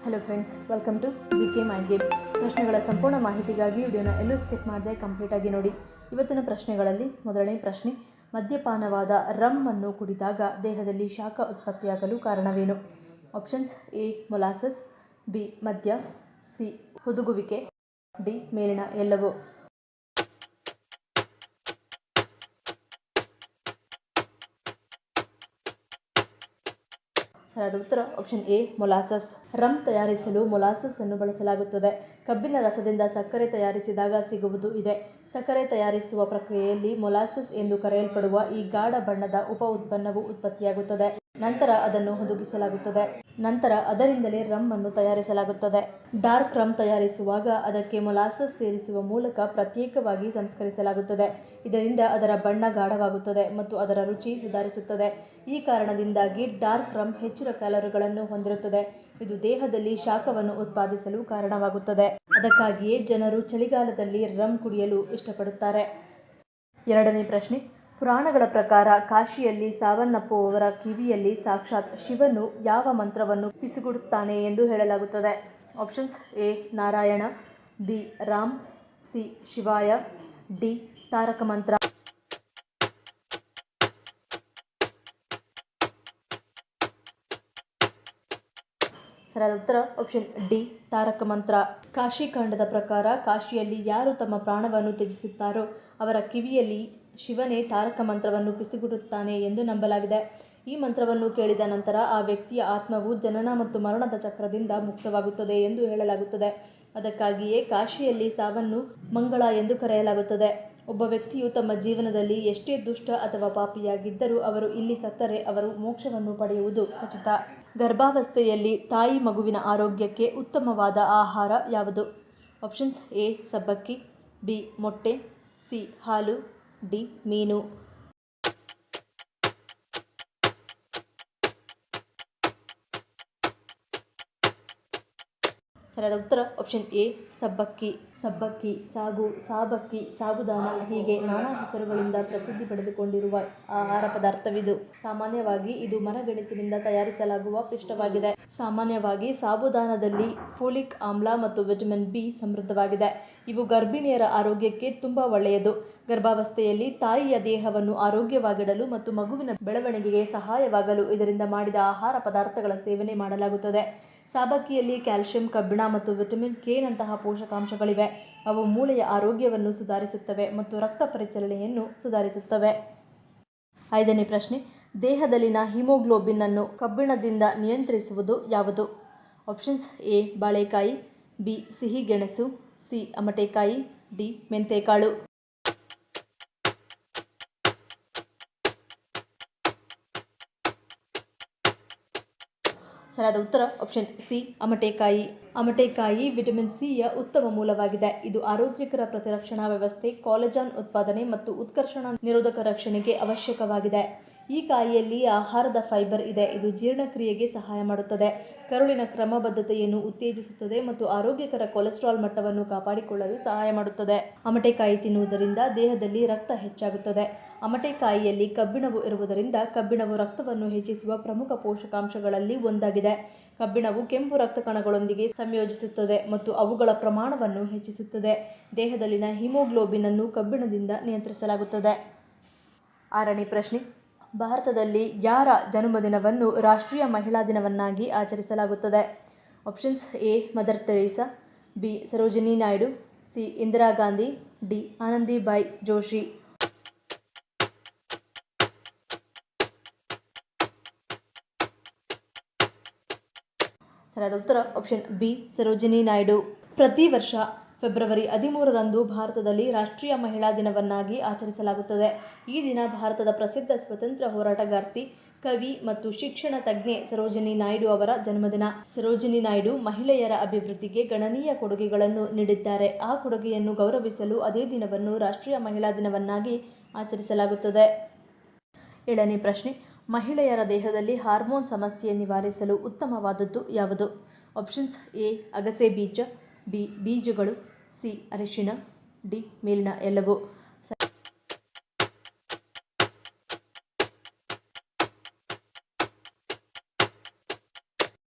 Hello friends, welcome to GK mind game. ಪ್ರಶ್ನೆಗಳ ಸಂಪೂರ್ಣ ಮಾಹಿತಿಗಾಗಿ ವಿಡಿಯೋನ ಎಲ್ಲೂ ಸ್ಕಿಪ್ ಮಾಡದೆ ಕಂಪ್ಲೀಟಾಗಿ ನೋಡಿ. ಇವತ್ತಿನ ಪ್ರಶ್ನೆಗಳಲ್ಲಿ ಮೊದಲನೇ ಪ್ರಶ್ನೆ, ಮದ್ಯಪಾನವಾದ ರಮ್ ಅನ್ನು ಕುಡಿದಾಗ ದೇಹದಲ್ಲಿ ಶಾಖ ಉತ್ಪತ್ತಿಯಾಗಲು ಕಾರಣವೇನು? ಆಪ್ಷನ್ಸ್: ಎ ಮೊಲಾಸಸ್, ಬಿ ಮದ್ಯ, ಸಿ ಹುದುಗುವಿಕೆ, ಡಿ ಮೇಲಿನ ಎಲ್ಲವೂ. ಸರಿಯಾದ ಉತ್ತರ ಆಪ್ಷನ್ ಎ ಮೊಲಾಸಸ್. ರಮ್ ತಯಾರಿಸಲು ಮೊಲಾಸಸ್ ಅನ್ನು ಬಳಸಲಾಗುತ್ತದೆ. ಕಬ್ಬಿನ ರಸದಿಂದ ಸಕ್ಕರೆ ತಯಾರಿಸಿದಾಗ ಸಿಗುವುದು ಇದೆ. ಸಕ್ಕರೆ ತಯಾರಿಸುವ ಪ್ರಕ್ರಿಯೆಯಲ್ಲಿ ಮೊಲಾಸಸ್ ಎಂದು ಕರೆಯಲ್ಪಡುವ ಈ ಗಾಢ ಬಣ್ಣದ ಉಪ ಉತ್ಪನ್ನವು ಉತ್ಪತ್ತಿಯಾಗುತ್ತದೆ. ನಂತರ ಅದನ್ನು ಹುದುಗಿಸಲಾಗುತ್ತದೆ. ನಂತರ ಅದರಿಂದಲೇ ರಮ್ ಅನ್ನು ತಯಾರಿಸಲಾಗುತ್ತದೆ. ಡಾರ್ಕ್ ರಮ್ ತಯಾರಿಸುವಾಗ ಅದಕ್ಕೆ ಮೊಲಾಸಸ್ ಸೇರಿಸುವ ಮೂಲಕ ಪ್ರತ್ಯೇಕವಾಗಿ ಸಂಸ್ಕರಿಸಲಾಗುತ್ತದೆ. ಇದರಿಂದ ಅದರ ಬಣ್ಣ ಗಾಢವಾಗುತ್ತದೆ ಮತ್ತು ಅದರ ರುಚಿ ಸುಧಾರಿಸುತ್ತದೆ. ಈ ಕಾರಣದಿಂದಾಗಿ ಡಾರ್ಕ್ ರಮ್ ಹೆಚ್ಚಿನ ಕ್ಯಾಲೋರಿಗಳನ್ನು ಹೊಂದಿರುತ್ತದೆ. ಇದು ದೇಹದಲ್ಲಿ ಶಾಖವನ್ನು ಉತ್ಪಾದಿಸಲು ಕಾರಣವಾಗುತ್ತದೆ. ಅದಕ್ಕಾಗಿಯೇ ಜನರು ಚಳಿಗಾಲದಲ್ಲಿ ರಮ್ ಕುಡಿಯಲು ಇಷ್ಟಪಡುತ್ತಾರೆ. ಎರಡನೇ ಪ್ರಶ್ನೆ, ಪುರಾಣಗಳ ಪ್ರಕಾರ ಕಾಶಿಯಲ್ಲಿ ಸಾವನ್ನಪ್ಪುವವರ ಕಿವಿಯಲ್ಲಿ ಸಾಕ್ಷಾತ್ ಶಿವನು ಯಾವ ಮಂತ್ರವನ್ನು ಪಿಸುಗುಡುತ್ತಾನೆ ಎಂದು ಹೇಳಲಾಗುತ್ತದೆ? Options: A Narayana, B Ram, C Shivaya, D Taraka Mantra. ಸರಿಯಾದ ಉತ್ತರ ಆಪ್ಷನ್ ಡಿ ತಾರಕ ಮಂತ್ರ. ಕಾಶಿ ಖಂಡದ ಪ್ರಕಾರ ಕಾಶಿಯಲ್ಲಿ ಯಾರು ತಮ್ಮ ಪ್ರಾಣವನ್ನು ತ್ಯಜಿಸುತ್ತಾರೋ ಅವರ ಕಿವಿಯಲ್ಲಿ ಶಿವನೇ ತಾರಕ ಮಂತ್ರವನ್ನು ಪಿಸುಗುಡುತ್ತಾನೆ ಎಂದು ನಂಬಲಾಗಿದೆ. ಈ ಮಂತ್ರವನ್ನು ಕೇಳಿದ ನಂತರ ಆ ವ್ಯಕ್ತಿಯ ಆತ್ಮವು ಜನನ ಮತ್ತು ಮರಣದ ಚಕ್ರದಿಂದ ಮುಕ್ತವಾಗುತ್ತದೆ ಎಂದು ಹೇಳಲಾಗುತ್ತದೆ. ಅದಕ್ಕಾಗಿಯೇ ಕಾಶಿಯಲ್ಲಿ ಸಾವನ್ನು ಮಂಗಳ ಎಂದು ಕರೆಯಲಾಗುತ್ತದೆ. ಒಬ್ಬ ವ್ಯಕ್ತಿಯು ತಮ್ಮ ಜೀವನದಲ್ಲಿ ಎಷ್ಟೇ ದುಷ್ಟ ಅಥವಾ ಪಾಪಿಯಾಗಿದ್ದರೂ ಅವರು ಇಲ್ಲಿ ಸತ್ತರೆ ಅವರು ಮೋಕ್ಷವನ್ನು ಪಡೆಯುವುದು ಖಚಿತ. ಗರ್ಭಾವಸ್ಥೆಯಲ್ಲಿ ತಾಯಿ ಮಗುವಿನ ಆರೋಗ್ಯಕ್ಕೆ ಉತ್ತಮವಾದ ಆಹಾರ ಯಾವುದು? ಆಪ್ಷನ್ಸ್: ಎ ಸಬ್ಬಕ್ಕಿ, ಬಿ ಮೊಟ್ಟೆ, ಸಿ ಹಾಲು, ಡಿ ಮೀನು. ಸರಿಯಾದ ಉತ್ತರ ಆಪ್ಷನ್ ಎ ಸಬ್ಬಕ್ಕಿ. ಸಬ್ಬಕ್ಕಿ, ಸಾಗು, ಸಾಬಕ್ಕಿ, ಸಾಬುದಾನ ಹೀಗೆ ನಾನಾ ಹೆಸರುಗಳಿಂದ ಪ್ರಸಿದ್ಧಿ ಪಡೆದುಕೊಂಡಿರುವ ಆಹಾರ ಪದಾರ್ಥವಿದು. ಸಾಮಾನ್ಯವಾಗಿ ಇದು ಮರಗೆಣಸಿನಿಂದ ತಯಾರಿಸಲಾಗುವ ಪಿಷ್ಟವಾಗಿದೆ. ಸಾಮಾನ್ಯವಾಗಿ ಸಾಬುದಾನದಲ್ಲಿ ಫೋಲಿಕ್ ಆಮ್ಲ ಮತ್ತು ವಿಟಮಿನ್ ಬಿ ಸಮೃದ್ಧವಾಗಿದೆ. ಇವು ಗರ್ಭಿಣಿಯರ ಆರೋಗ್ಯಕ್ಕೆ ತುಂಬಾ ಒಳ್ಳೆಯದು. ಗರ್ಭಾವಸ್ಥೆಯಲ್ಲಿ ತಾಯಿಯ ದೇಹವನ್ನು ಆರೋಗ್ಯವಾಗಿಡಲು ಮತ್ತು ಮಗುವಿನ ಬೆಳವಣಿಗೆಗೆ ಸಹಾಯವಾಗಲು ಇದರಿಂದ ಮಾಡಿದ ಆಹಾರ ಪದಾರ್ಥಗಳ ಸೇವನೆ ಮಾಡಲಾಗುತ್ತದೆ. ಸಾಬಕ್ಕಿಯಲ್ಲಿ ಕ್ಯಾಲ್ಸಿಯಂ, ಕಬ್ಬಿಣ ಮತ್ತು ವಿಟಮಿನ್ ಕೆ ನಂತಹ ಪೋಷಕಾಂಶಗಳಿವೆ. ಅವು ಮೂಳೆಯ ಆರೋಗ್ಯವನ್ನು ಸುಧಾರಿಸುತ್ತವೆ ಮತ್ತು ರಕ್ತ ಪರಿಚಲನೆಯನ್ನು ಸುಧಾರಿಸುತ್ತವೆ. ಐದನೇ ಪ್ರಶ್ನೆ, ದೇಹದಲ್ಲಿನ ಹಿಮೋಗ್ಲೋಬಿನ್ ಅನ್ನು ಕಬ್ಬಿಣದಿಂದ ನಿಯಂತ್ರಿಸುವುದು ಯಾವುದು? ಆಪ್ಷನ್ಸ್: ಎ ಬಾಳೆಕಾಯಿ, ಬಿ ಸಿಹಿಗೆಣಸು, ಸಿ ಅಮಟೆಕಾಯಿ, ಡಿ ಮೆಂತೆಕಾಳು. ಸರಿಯಾದ ಉತ್ತರ ಆಪ್ಷನ್ ಸಿ ಅಮಟೆಕಾಯಿ. ಅಮಟೆಕಾಯಿ ವಿಟಮಿನ್ ಸಿಯ ಉತ್ತಮ ಮೂಲವಾಗಿದೆ. ಇದು ಆರೋಗ್ಯಕರ ಪ್ರತಿರಕ್ಷಣಾ ವ್ಯವಸ್ಥೆ, ಕಾಲಜನ್ ಉತ್ಪಾದನೆ ಮತ್ತು ಉತ್ಕರ್ಷಣ ನಿರೋಧಕ ರಕ್ಷಣೆಗೆ ಅವಶ್ಯಕವಾಗಿದೆ. ಈ ಕಾಯಿಯಲ್ಲಿ ಆಹಾರದ ಫೈಬರ್ ಇದೆ. ಇದು ಜೀರ್ಣಕ್ರಿಯೆಗೆ ಸಹಾಯ ಮಾಡುತ್ತದೆ, ಕರುಳಿನ ಕ್ರಮಬದ್ಧತೆಯನ್ನು ಉತ್ತೇಜಿಸುತ್ತದೆ ಮತ್ತು ಆರೋಗ್ಯಕರ ಕೊಲೆಸ್ಟ್ರಾಲ್ ಮಟ್ಟವನ್ನು ಕಾಪಾಡಿಕೊಳ್ಳಲು ಸಹಾಯ ಮಾಡುತ್ತದೆ. ಅಮಟೆಕಾಯಿ ತಿನ್ನುವುದರಿಂದ ದೇಹದಲ್ಲಿ ರಕ್ತ ಹೆಚ್ಚಾಗುತ್ತದೆ. ಅಮಟೆಕಾಯಿಯಲ್ಲಿ ಕಬ್ಬಿಣವು ಇರುವುದರಿಂದ ಕಬ್ಬಿಣವು ರಕ್ತವನ್ನು ಹೆಚ್ಚಿಸುವ ಪ್ರಮುಖ ಪೋಷಕಾಂಶಗಳಲ್ಲಿ ಒಂದಾಗಿದೆ. ಕಬ್ಬಿಣವು ಕೆಂಪು ರಕ್ತ ಕಣಗಳೊಂದಿಗೆ ಸಂಯೋಜಿಸುತ್ತದೆ ಮತ್ತು ಅವುಗಳ ಪ್ರಮಾಣವನ್ನು ಹೆಚ್ಚಿಸುತ್ತದೆ. ದೇಹದಲ್ಲಿನ ಹಿಮೋಗ್ಲೋಬಿನ್ ಅನ್ನು ಕಬ್ಬಿಣದಿಂದ ನಿಯಂತ್ರಿಸಲಾಗುತ್ತದೆ. ಆರನೇ ಪ್ರಶ್ನೆ, ಭಾರತದಲ್ಲಿ ಯಾರ ಜನ್ಮದಿನವನ್ನು ರಾಷ್ಟ್ರೀಯ ಮಹಿಳಾ ದಿನವನ್ನಾಗಿ ಆಚರಿಸಲಾಗುತ್ತದೆ? Options: A mother Teresa, B Sarojini Naidu, C Indira Gandhi, D Anandibai Joshi. ಸರಿಯಾದ ಉತ್ತರ ಆಪ್ಷನ್ ಬಿ ಸರೋಜಿನಿ ನಾಯ್ಡು. ಪ್ರತಿ ವರ್ಷ ಫೆಬ್ರವರಿ 13ರಂದು ಭಾರತದಲ್ಲಿ ರಾಷ್ಟ್ರೀಯ ಮಹಿಳಾ ದಿನವನ್ನಾಗಿ ಆಚರಿಸಲಾಗುತ್ತದೆ. ಈ ದಿನ ಭಾರತದ ಪ್ರಸಿದ್ಧ ಸ್ವತಂತ್ರ ಹೋರಾಟಗಾರ್ತಿ, ಕವಿ ಮತ್ತು ಶಿಕ್ಷಣ ತಜ್ಞೆ ಸರೋಜಿನಿ ನಾಯ್ಡು ಅವರ ಜನ್ಮದಿನ. ಸರೋಜಿನಿ ನಾಯ್ಡು ಮಹಿಳೆಯರ ಅಭಿವೃದ್ಧಿಗೆ ಗಣನೀಯ ಕೊಡುಗೆಗಳನ್ನು ನೀಡಿದ್ದಾರೆ. ಆ ಕೊಡುಗೆಯನ್ನು ಗೌರವಿಸಲು ಅದೇ ದಿನವನ್ನು ರಾಷ್ಟ್ರೀಯ ಮಹಿಳಾ ದಿನವನ್ನಾಗಿ ಆಚರಿಸಲಾಗುತ್ತದೆ. ಏಳನೇ ಪ್ರಶ್ನೆ, ಮಹಿಳೆಯರ ದೇಹದಲ್ಲಿ ಹಾರ್ಮೋನ್ ಸಮಸ್ಯೆ ನಿವಾರಿಸಲು ಉತ್ತಮವಾದದ್ದು ಯಾವುದು? ಆಪ್ಷನ್ಸ್: ಎ ಅಗಸೆ ಬೀಜ, ಬಿ ಬೀಜಗಳು, ಸಿ ಅರಿಶಿಣ, ಡಿ ಮೇಲಿನ ಎಲ್ಲವೂ.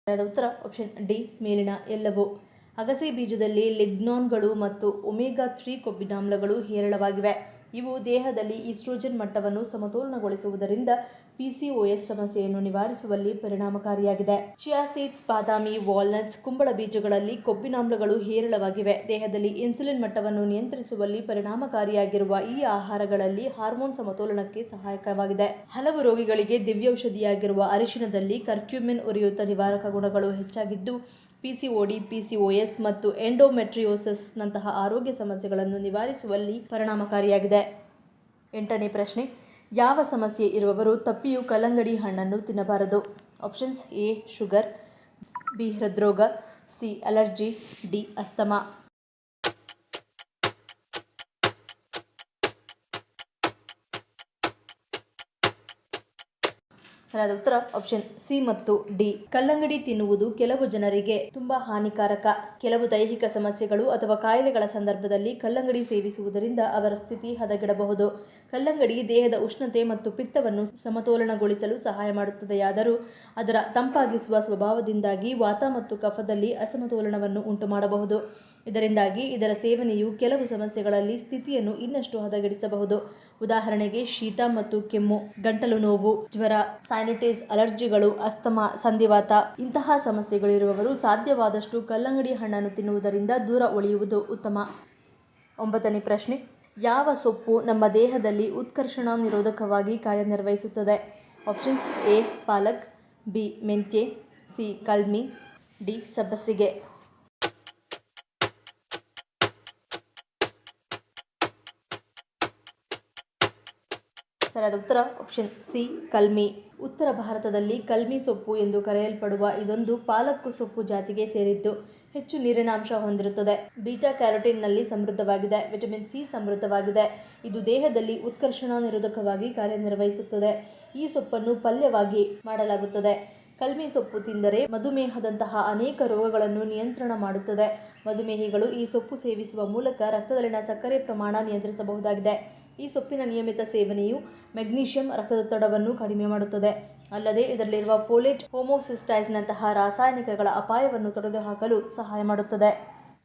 ಸರಿಯಾದ ಉತ್ತರ ಆಪ್ಷನ್ ಡಿ ಮೇಲಿನ ಎಲ್ಲವೂ. ಅಗಸೆ ಬೀಜದಲ್ಲಿ ಲಿಗ್ನಾನ್ಗಳು ಮತ್ತು ಒಮೆಗಾ 3 ಕೊಬ್ಬಿನಾಮ್ಲಗಳು ಹೇರಳವಾಗಿವೆ. ಇವು ದೇಹದಲ್ಲಿ ಈಸ್ಟ್ರೋಜನ್ ಮಟ್ಟವನ್ನು ಸಮತೋಲನಗೊಳಿಸುವುದರಿಂದ PCOS ಸಮಸ್ಯೆಯನ್ನು ನಿವಾರಿಸುವಲ್ಲಿ ಪರಿಣಾಮಕಾರಿಯಾಗಿದೆ. ಚಿಯಾ ಸೀಡ್ಸ್, ಬಾದಾಮಿ, ವಾಲ್ನಟ್ಸ್, ಕುಂಬಳ ಬೀಜಗಳಲ್ಲಿ ಕೊಬ್ಬಿನಾಮ್ಲಗಳು ಹೇರಳವಾಗಿವೆ. ದೇಹದಲ್ಲಿ ಇನ್ಸುಲಿನ್ ಮಟ್ಟವನ್ನು ನಿಯಂತ್ರಿಸುವಲ್ಲಿ ಪರಿಣಾಮಕಾರಿಯಾಗಿರುವ ಈ ಆಹಾರಗಳಲ್ಲಿ ಹಾರ್ಮೋನ್ ಸಮತೋಲನಕ್ಕೆ ಸಹಾಯಕವಾಗಿದೆ. ಹಲವು ರೋಗಿಗಳಿಗೆ ದಿವ್ಯೌಷಧಿಯಾಗಿರುವ ಅರಿಶಿನದಲ್ಲಿ ಕರ್ಕ್ಯೂಮಿನ್ ಉರಿಯೂತ ನಿವಾರಕ ಗುಣಗಳು ಹೆಚ್ಚಾಗಿದ್ದು PCOD, PCOS ಮತ್ತು ಎಂಡೋಮೆಟ್ರಿಯೋಸಿಸ್ ನಂತಹ ಆರೋಗ್ಯ ಸಮಸ್ಯೆಗಳನ್ನು ನಿವಾರಿಸುವಲ್ಲಿ ಪರಿಣಾಮಕಾರಿಯಾಗಿದೆ. 8ನೇ ಪ್ರಶ್ನೆ, ಯಾವ ಸಮಸ್ಯೆ ಇರುವವರು ತಪ್ಪಿಯೂ ಕಲ್ಲಂಗಡಿ ಹಣ್ಣನ್ನು ತಿನ್ನಬಾರದು? ಆಪ್ಷನ್ಸ್: ಎ ಶುಗರ್, ಬಿ ಹೃದ್ರೋಗ, ಸಿ ಅಲರ್ಜಿ, ಡಿ ಅಸ್ತಮಾ. ಸರಿಯಾದ ಉತ್ತರ ಆಪ್ಷನ್ ಸಿ ಮತ್ತು ಡಿ. ಕಲ್ಲಂಗಡಿ ತಿನ್ನುವುದು ಕೆಲವು ಜನರಿಗೆ ತುಂಬಾ ಹಾನಿಕಾರಕ. ಕೆಲವು ದೈಹಿಕ ಸಮಸ್ಯೆಗಳು ಅಥವಾ ಕಾಯಿಲೆಗಳ ಸಂದರ್ಭದಲ್ಲಿ ಕಲ್ಲಂಗಡಿ ಸೇವಿಸುವುದರಿಂದ ಅವರ ಸ್ಥಿತಿ ಹದಗೆಡಬಹುದು. ಕಲ್ಲಂಗಡಿ ದೇಹದ ಉಷ್ಣತೆ ಮತ್ತು ಪಿತ್ತವನ್ನು ಸಮತೋಲನಗೊಳಿಸಲು ಸಹಾಯ ಮಾಡುತ್ತದೆಯಾದರೂ ಅದರ ತಂಪಾಗಿಸುವ ಸ್ವಭಾವದಿಂದಾಗಿ ವಾತ ಮತ್ತು ಕಫದಲ್ಲಿ ಅಸಮತೋಲನವನ್ನು ಉಂಟುಮಾಡಬಹುದು. ಇದರಿಂದಾಗಿ ಇದರ ಸೇವನೆಯು ಕೆಲವು ಸಮಸ್ಯೆಗಳಲ್ಲಿ ಸ್ಥಿತಿಯನ್ನು ಇನ್ನಷ್ಟು ಹದಗೆಡಿಸಬಹುದು. ಉದಾಹರಣೆಗೆ ಶೀತ ಮತ್ತು ಕೆಮ್ಮು, ಗಂಟಲು ನೋವು, ಜ್ವರ, ಸೈನಟಿಸ್, ಅಲರ್ಜಿಗಳು, ಅಸ್ತಮಾ, ಸಂಧಿವಾತ ಇಂತಹ ಸಮಸ್ಯೆಗಳಿರುವವರು ಸಾಧ್ಯವಾದಷ್ಟು ಕಲ್ಲಂಗಡಿ ಹಣ್ಣನ್ನು ತಿನ್ನುವುದರಿಂದ ದೂರ ಉಳಿಯುವುದು ಉತ್ತಮ. 9ನೇ ಪ್ರಶ್ನೆ, ಯಾವ ಸೊಪ್ಪು ನಮ್ಮ ದೇಹದಲ್ಲಿ ಉತ್ಕರ್ಷಣ ನಿರೋಧಕವಾಗಿ ಕಾರ್ಯನಿರ್ವಹಿಸುತ್ತದೆ? ಆಪ್ಷನ್ಸ್: ಎ ಪಾಲಕ್, ಬಿ ಮೆಂತ್ಯೆ, ಸಿ ಕಲ್ಮಿ, ಡಿ ಸಬ್ಬಸಿಗೆ. ಸರಿಯಾದ ಉತ್ತರ ಆಪ್ಷನ್ ಸಿ ಕಲ್ಮಿ. ಉತ್ತರ ಭಾರತದಲ್ಲಿ ಕಲ್ಮಿ ಸೊಪ್ಪು ಎಂದು ಕರೆಯಲ್ಪಡುವ ಇದೊಂದು ಪಾಲಕ್ ಸೊಪ್ಪು ಜಾತಿಗೆ ಸೇರಿದ್ದು ಹೆಚ್ಚು ನೀರಿನಾಂಶ ಹೊಂದಿರುತ್ತದೆ. ಬೀಟಾ ಕ್ಯಾರೋಟಿನ್ನಲ್ಲಿ ಸಮೃದ್ಧವಾಗಿದೆ. ವಿಟಮಿನ್ ಸಿ ಸಮೃದ್ಧವಾಗಿದೆ. ಇದು ದೇಹದಲ್ಲಿ ಉತ್ಕರ್ಷಣ ನಿರೋಧಕವಾಗಿ ಕಾರ್ಯನಿರ್ವಹಿಸುತ್ತದೆ. ಈ ಸೊಪ್ಪನ್ನು ಪಲ್ಯವಾಗಿ ಮಾಡಲಾಗುತ್ತದೆ. ಕಲ್ಮಿ ಸೊಪ್ಪು ತಿಂದರೆ ಮಧುಮೇಹದಂತಹ ಅನೇಕ ರೋಗಗಳನ್ನು ನಿಯಂತ್ರಣ ಮಾಡುತ್ತದೆ. ಮಧುಮೇಹಿಗಳು ಈ ಸೊಪ್ಪು ಸೇವಿಸುವ ಮೂಲಕ ರಕ್ತದಲ್ಲಿನ ಸಕ್ಕರೆ ಪ್ರಮಾಣ ನಿಯಂತ್ರಿಸಬಹುದಾಗಿದೆ. ಈ ಸೊಪ್ಪಿನ ನಿಯಮಿತ ಸೇವನೆಯು ಮೆಗ್ನೀಷಿಯಂ ರಕ್ತದೊತ್ತಡವನ್ನು ಕಡಿಮೆ ಮಾಡುತ್ತದೆ. ಅಲ್ಲದೆ ಇದರಲ್ಲಿರುವ ಫೋಲೇಟ್, ಹೋಮೋಸಿಸ್ಟೈಸ್ನಂತಹ ರಾಸಾಯನಿಕಗಳ ಅಪಾಯವನ್ನು ತೊಡೆದುಹಾಕಲು ಸಹಾಯ ಮಾಡುತ್ತದೆ.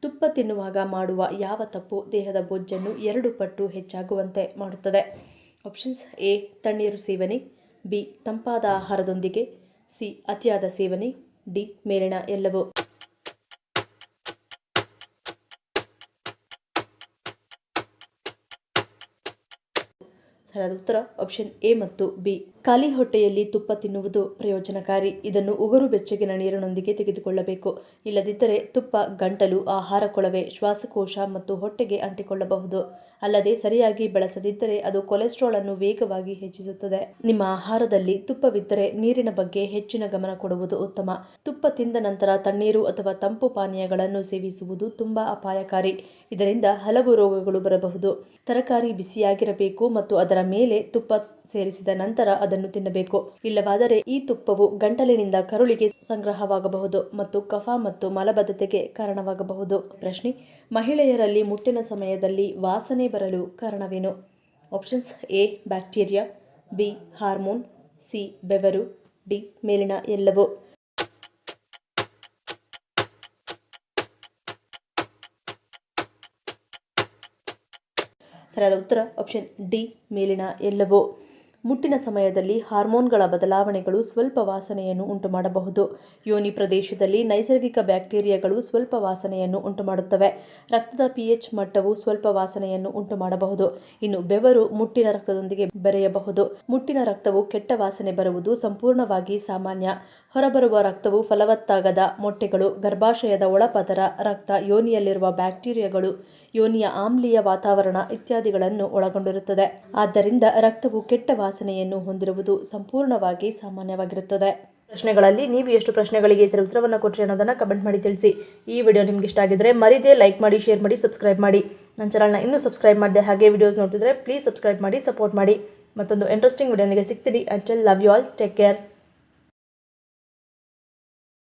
ತುಪ್ಪ ತಿನ್ನುವಾಗ ಮಾಡುವ ಯಾವ ತಪ್ಪು ದೇಹದ ಬೊಜ್ಜನ್ನು 2 ಪಟ್ಟು ಹೆಚ್ಚಾಗುವಂತೆ ಮಾಡುತ್ತದೆ? ಆಪ್ಷನ್ಸ್: ಎ ತಣ್ಣೀರು ಸೇವನೆ, ಬಿ ತಂಪಾದ ಆಹಾರದೊಂದಿಗೆ, ಸಿ ಅತಿಯಾದ ಸೇವನೆ, ಡಿ ಮೇಲಿನ ಎಲ್ಲವೂ. ಸರಿಯಾದ ಉತ್ತರ ಆಪ್ಷನ್ ಎ ಮತ್ತು ಬಿ. ಖಾಲಿ ಹೊಟ್ಟೆಯಲ್ಲಿ ತುಪ್ಪ ತಿನ್ನುವುದು ಪ್ರಯೋಜನಕಾರಿ. ಇದನ್ನು ಉಗುರು ಬೆಚ್ಚಗಿನ ನೀರಿನೊಂದಿಗೆ ತೆಗೆದುಕೊಳ್ಳಬೇಕು. ಇಲ್ಲದಿದ್ದರೆ ತುಪ್ಪ ಗಂಟಲು, ಆಹಾರ ಕೊಳವೆ, ಶ್ವಾಸಕೋಶ ಮತ್ತು ಹೊಟ್ಟೆಗೆ ಅಂಟಿಕೊಳ್ಳಬಹುದು. ಅಲ್ಲದೆ ಸರಿಯಾಗಿ ಬಳಸದಿದ್ದರೆ ಅದು ಕೊಲೆಸ್ಟ್ರಾಲ್ ಅನ್ನು ವೇಗವಾಗಿ ಹೆಚ್ಚಿಸುತ್ತದೆ. ನಿಮ್ಮ ಆಹಾರದಲ್ಲಿ ತುಪ್ಪವಿದ್ದರೆ ನೀರಿನ ಬಗ್ಗೆ ಹೆಚ್ಚಿನ ಗಮನ ಕೊಡುವುದು ಉತ್ತಮ. ತುಪ್ಪ ತಿಂದ ನಂತರ ತಣ್ಣೀರು ಅಥವಾ ತಂಪು ಪಾನೀಯಗಳನ್ನು ಸೇವಿಸುವುದು ತುಂಬಾ ಅಪಾಯಕಾರಿ. ಇದರಿಂದ ಹಲವು ರೋಗಗಳು ಬರಬಹುದು. ತರಕಾರಿ ಬಿಸಿಯಾಗಿರಬೇಕು ಮತ್ತು ಅದರ ಮೇಲೆ ತುಪ್ಪ ಸೇರಿಸಿದ ನಂತರ ಅದನ್ನು ತಿನ್ನಬೇಕು. ಇಲ್ಲವಾದರೆ ಈ ತುಪ್ಪವು ಗಂಟಲಿನಿಂದ ಕರುಳಿಗೆ ಸಂಗ್ರಹವಾಗಬಹುದು ಮತ್ತು ಕಫ ಮತ್ತು ಮಲಬದ್ಧತೆಗೆ ಕಾರಣವಾಗಬಹುದು. ಪ್ರಶ್ನೆ: ಮಹಿಳೆಯರಲ್ಲಿ ಮುಟ್ಟಿನ ಸಮಯದಲ್ಲಿ ವಾಸನೆ ಬರಲು ಕಾರಣವೇನು? Options: A bacteria, B hormone, C ಬೆವರು, ಡಿ ಮೇಲಿನ ಎಲ್ಲವೂ. ಸರಿಯಾದ ಉತ್ತರ ಆಪ್ಷನ್ ಡಿ ಮೇಲಿನ ಎಲ್ಲವೂ. ಮುಟ್ಟಿನ ಸಮಯದಲ್ಲಿ ಹಾರ್ಮೋನ್ಗಳ ಬದಲಾವಣೆಗಳು ಸ್ವಲ್ಪ ವಾಸನೆಯನ್ನು ಉಂಟುಮಾಡಬಹುದು. ಯೋನಿ ಪ್ರದೇಶದಲ್ಲಿ ನೈಸರ್ಗಿಕ ಬ್ಯಾಕ್ಟೀರಿಯಾಗಳು ಸ್ವಲ್ಪ ವಾಸನೆಯನ್ನು ಉಂಟುಮಾಡುತ್ತವೆ. ರಕ್ತದ pH ಮಟ್ಟವು ಸ್ವಲ್ಪ ವಾಸನೆಯನ್ನು ಉಂಟುಮಾಡಬಹುದು. ಇನ್ನು ಬೆವರು ಮುಟ್ಟಿನ ರಕ್ತದೊಂದಿಗೆ ಬೆರೆಯಬಹುದು. ಮುಟ್ಟಿನ ರಕ್ತವು ಕೆಟ್ಟ ವಾಸನೆ ಬರುವುದು ಸಂಪೂರ್ಣವಾಗಿ ಸಾಮಾನ್ಯ. ಹೊರಬರುವ ರಕ್ತವು ಫಲವತ್ತಾಗದ ಮೊಟ್ಟೆಗಳು, ಗರ್ಭಾಶಯದ ಒಳಪದರ, ರಕ್ತ, ಯೋನಿಯಲ್ಲಿರುವ ಬ್ಯಾಕ್ಟೀರಿಯಾಗಳು, ಯೋನಿಯ ಆಮ್ಲೀಯ ವಾತಾವರಣ ಇತ್ಯಾದಿಗಳನ್ನು ಒಳಗೊಂಡಿರುತ್ತದೆ. ಆದ್ದರಿಂದ ರಕ್ತವು ಕೆಟ್ಟ ವಾಸನೆಯನ್ನು ಹೊಂದಿರುವುದು ಸಂಪೂರ್ಣವಾಗಿ ಸಾಮಾನ್ಯವಾಗಿರುತ್ತದೆ. ಪ್ರಶ್ನೆಗಳಲ್ಲಿ ನೀವು ಎಷ್ಟು ಪ್ರಶ್ನೆಗಳಿಗೆ ಸರಿ ಉತ್ತರವನ್ನು ಕೊಟ್ಟರೆ ಅನ್ನೋದನ್ನು ಕಮೆಂಟ್ ಮಾಡಿ ತಿಳಿಸಿ. ಈ ವಿಡಿಯೋ ನಿಮ್ಗೆ ಇಷ್ಟ ಆಗಿದ್ರೆ ಮರಿದೇ ಲೈಕ್ ಮಾಡಿ, ಶೇರ್ ಮಾಡಿ, ಸಬ್ಸ್ಕ್ರೈಬ್ ಮಾಡಿ. ನನ್ನ ಚಾನಲ್ನ ಇನ್ನೂ ಸಬ್ಸ್ಕ್ರೈಬ್ ಮಾಡಿದೆ ಹಾಗೆ ವಿಡಿಯೋಸ್ ನೋಡ್ತಿದ್ರೆ ಪ್ಲೀಸ್ ಸಬ್ಸ್ಕ್ರೈಬ್ ಮಾಡಿ, ಸಪೋರ್ಟ್ ಮಾಡಿ. ಮತ್ತೊಂದು ಇಂಟ್ರೆಸ್ಟಿಂಗ್ ವಿಡಿಯೋನಿಗೆ ಸಿಗ್ತೀನಿ. Until love you all, take care.